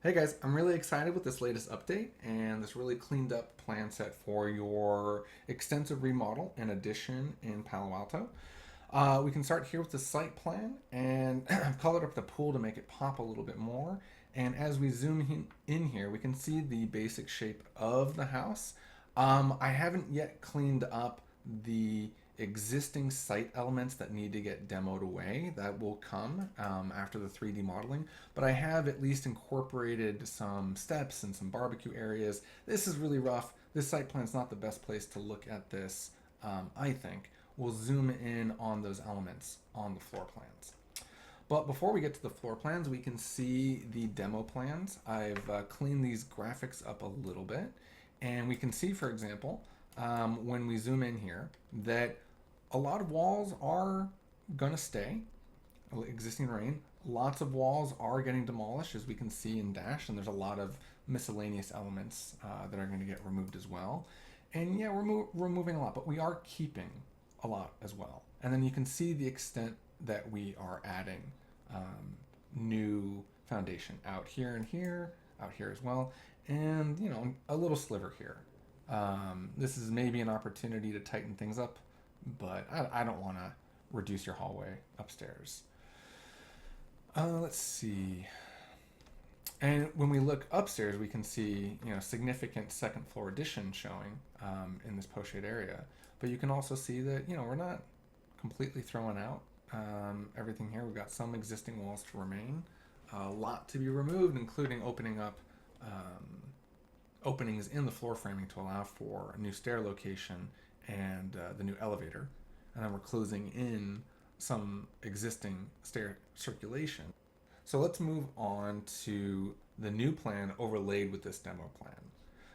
Hey guys, I'm really excited with this latest update and this really cleaned up plan set for your extensive remodel and addition in Palo Alto. We can start here with the site plan and I've colored up the pool to make it pop a little bit more. And as we zoom in here, we can see the basic shape of the house. I haven't yet cleaned up the existing site elements that need to get demoed away. That will come after the 3D modeling, but I have at least incorporated some steps and some barbecue areas. This is really rough. This site plan is not the best place to look at this, I think. We'll zoom in on those elements on the floor plans. But before we get to the floor plans, we can see the demo plans. I've cleaned these graphics up a little bit. And we can see, for example, when we zoom in here, that a lot of walls are going to stay, existing rain. Lots of walls are getting demolished, as we can see in Dash, and there's a lot of miscellaneous elements that are going to get removed as well. And yeah, we're removing a lot, but we are keeping a lot as well. And then you can see the extent that we are adding new foundation out here and here, out here as well, and a little sliver here. This is maybe an opportunity to tighten things up, but I don't want to reduce your hallway upstairs. Let's see. And when we look upstairs, we can see significant second floor addition showing in this pochette area. But you can also see that we're not completely throwing out everything here. We've got some existing walls to remain, a lot to be removed, including opening up openings in the floor framing to allow for a new stair location and the new elevator. And then we're closing in some existing stair circulation. So let's move on to the new plan overlaid with this demo plan.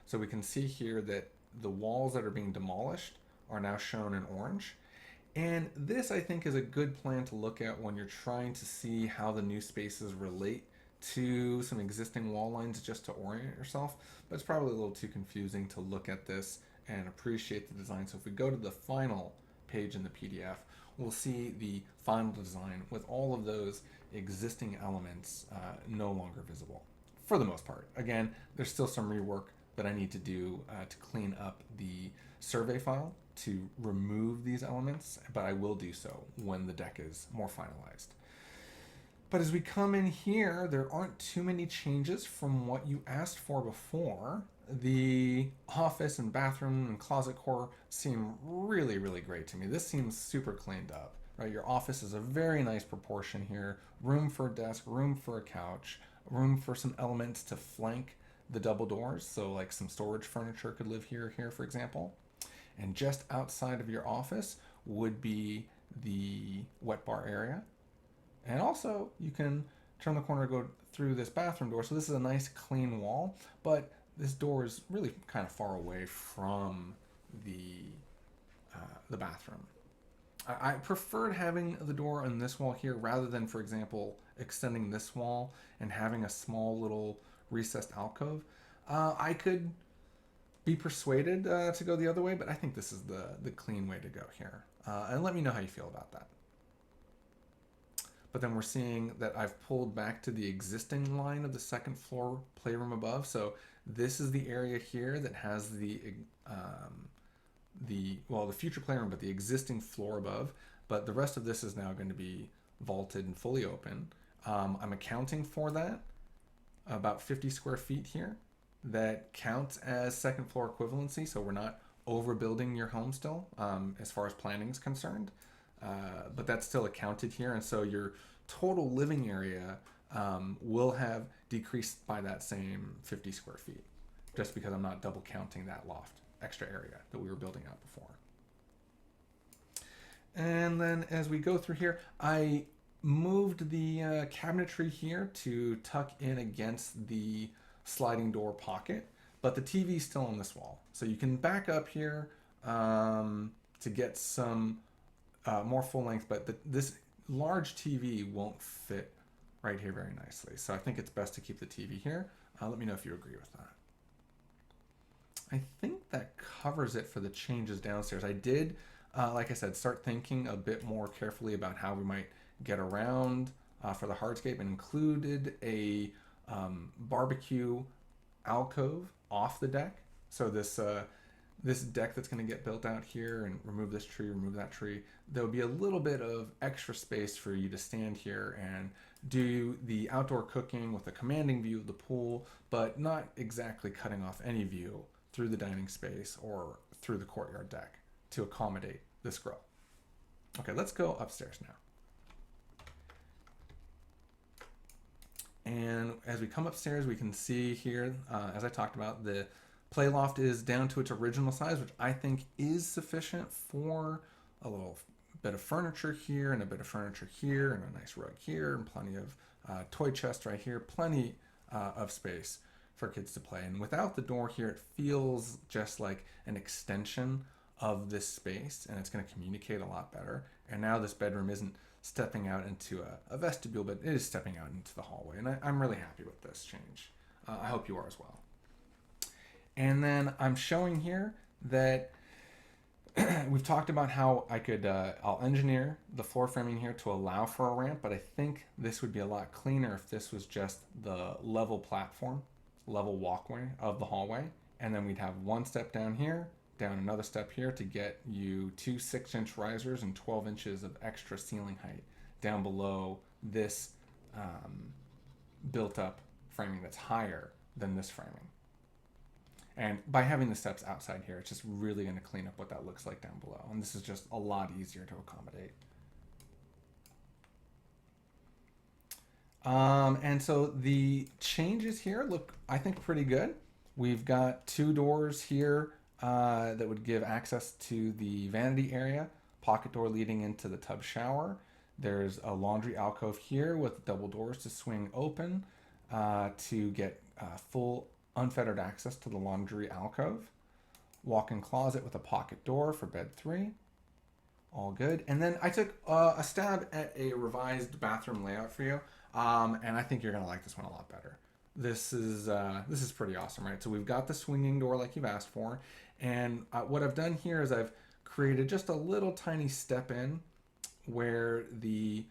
So we can see here that the walls that are being demolished are now shown in orange. And this, I think, is a good plan to look at when you're trying to see how the new spaces relate to some existing wall lines, just to orient yourself. But it's probably a little too confusing to look at this and appreciate the design. So if we go to the final page in the PDF, we'll see the final design with all of those existing elements no longer visible for the most part. Again, there's still some rework that I need to do to clean up the survey file to remove these elements, but I will do so when the deck is more finalized. But as we come in here, there aren't too many changes from what you asked for before. The office and bathroom and closet core seem really, really great to me. This seems super cleaned up, right? Your office is a very nice proportion here. Room for a desk, room for a couch, room for some elements to flank the double doors. So like some storage furniture could live here, for example. And just outside of your office would be the wet bar area. And also you can turn the corner, go through this bathroom door. So this is a nice clean wall, but this door is really kind of far away from the bathroom. I preferred having the door on this wall here rather than, for example, extending this wall and having a small little recessed alcove. I could be persuaded to go the other way, but I think this is the clean way to go here. And let me know how you feel about that. But then we're seeing that I've pulled back to the existing line of the second floor playroom above. So this is the area here that has the future playroom, but the existing floor above. But the rest of this is now going to be vaulted and fully open. I'm accounting for that, about 50 square feet here. That counts as second floor equivalency, so we're not overbuilding your home still as far as planning is concerned. But that's still accounted here, and so your total living area will have decreased by that same 50 square feet, just because I'm not double counting that loft extra area that we were building out before. And then as we go through here, I moved the cabinetry here to tuck in against the sliding door pocket, but the TV is still on this wall. So you can back up here to get some more full length, but this large TV won't fit right here very nicely. So I think it's best to keep the TV here. Let me know if you agree with that. I think that covers it for the changes downstairs. I did, like I said, start thinking a bit more carefully about how we might get around for the hardscape, and included a barbecue alcove off the deck. So this deck that's going to get built out here, and remove this tree, remove that tree, there'll be a little bit of extra space for you to stand here and do the outdoor cooking with a commanding view of the pool, but not exactly cutting off any view through the dining space or through the courtyard deck to accommodate this grill. Okay, let's go upstairs now. And as we come upstairs, we can see here, as I talked about, the play loft is down to its original size, which I think is sufficient for a little bit of furniture here and a bit of furniture here and a nice rug here and plenty of toy chest right here, plenty of space for kids to play. And without the door here, it feels just like an extension of this space, and it's going to communicate a lot better. And now this bedroom isn't stepping out into a vestibule, but it is stepping out into the hallway. And I'm really happy with this change. I hope you are as well. And then I'm showing here that we've talked about how I could, I'll engineer the floor framing here to allow for a ramp, but I think this would be a lot cleaner if this was just the level platform, level walkway of the hallway. And then we'd have one step down here, down another step here to get you 2 6-inch risers and 12 inches of extra ceiling height down below this built up framing that's higher than this framing. And by having the steps outside here, it's just really going to clean up what that looks like down below. And this is just a lot easier to accommodate. And so the changes here look, I think, pretty good. We've got 2 doors here that would give access to the vanity area, pocket door leading into the tub shower. There's a laundry alcove here with double doors to swing open to get full unfettered access to the laundry alcove. Walk-in closet with a pocket door for bed 3. All good. And then I took a stab at a revised bathroom layout for you, and I think you're gonna like this one a lot better. This is pretty awesome, right? So we've got the swinging door like you've asked for, and what I've done here is I've created just a little tiny step in where the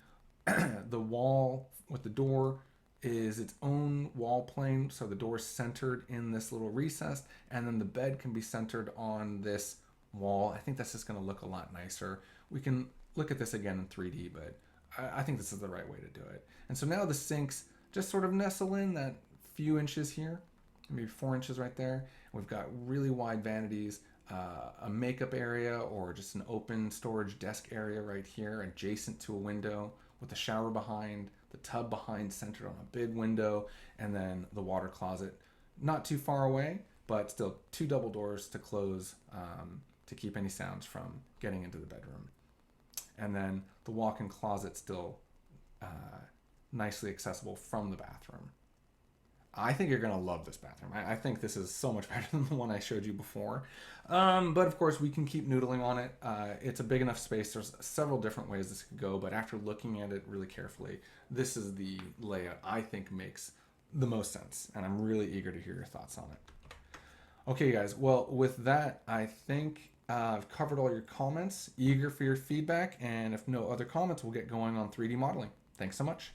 the wall with the door is its own wall plane, so the door is centered in this little recess, and then the bed can be centered on this wall. I think that's just going to look a lot nicer. We can look at this again in 3D, but I think this is the right way to do it. And so now the sinks just sort of nestle in that few inches here, maybe 4 inches right there. We've got really wide vanities, a makeup area or just an open storage desk area right here adjacent to a window with the shower behind, the tub behind centered on a big window, and then the water closet not too far away, but still 2 double doors to close to keep any sounds from getting into the bedroom. And then the walk-in closet still nicely accessible from the bathroom. I think you're going to love this bathroom. I think this is so much better than the one I showed you before. But of course, we can keep noodling on it. It's a big enough space. There's several different ways this could go, but after looking at it really carefully, this is the layout I think makes the most sense. And I'm really eager to hear your thoughts on it. Okay, guys. Well, with that, I think I've covered all your comments. Eager for your feedback. And if no other comments, we'll get going on 3D modeling. Thanks so much.